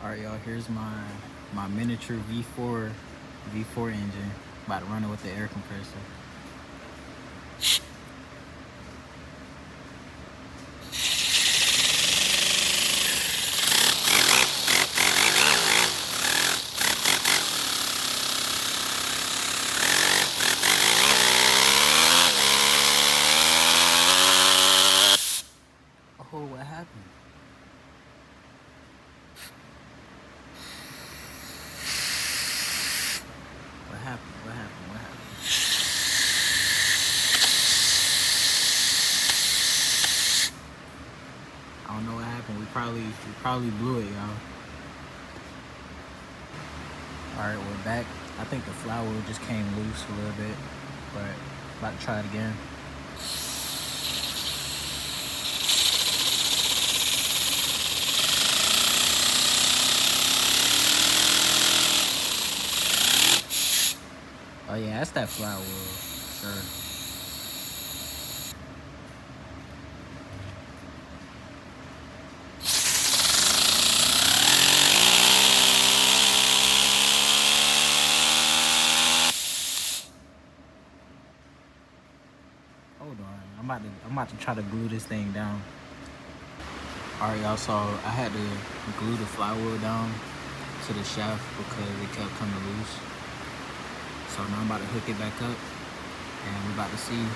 All right, y'all. Here's my miniature V4 engine. About to run it with the air compressor. Oh, what happened? What happened? What happened? What happened? I don't know what happened. We probably blew it, y'all. All right, we're back. I think the flywheel just came loose a little bit, but about to try it again. Oh yeah, that's that flywheel. Sure. Hold on. I'm about to try to glue this thing down. All right, y'all. So I had to glue the flywheel down to the shaft because it kept coming loose. So now I'm about to hook it back up, and we're about to see.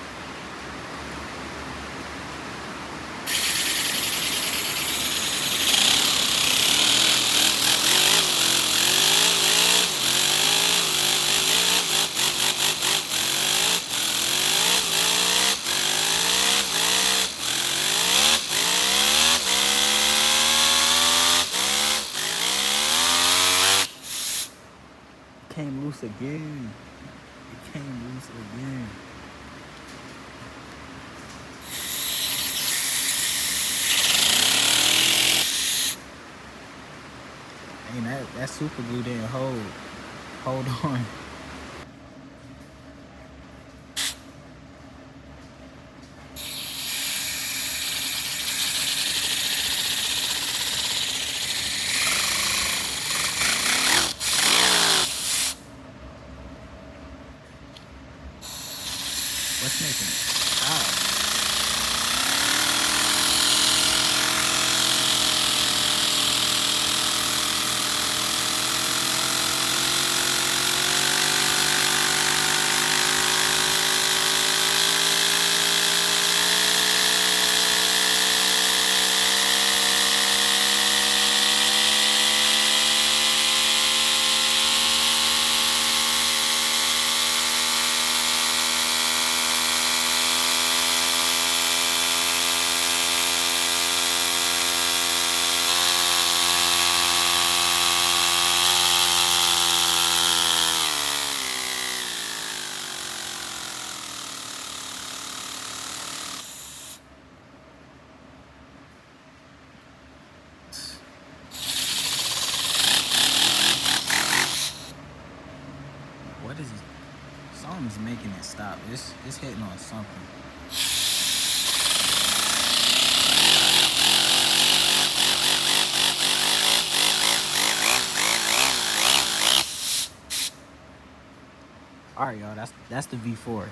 It came loose again. It came loose again. Ain't that super glue didn't hold. Hold on. What's making it stop? What is it? Something's making it stop. It's hitting on something. All right, y'all. That's the V4.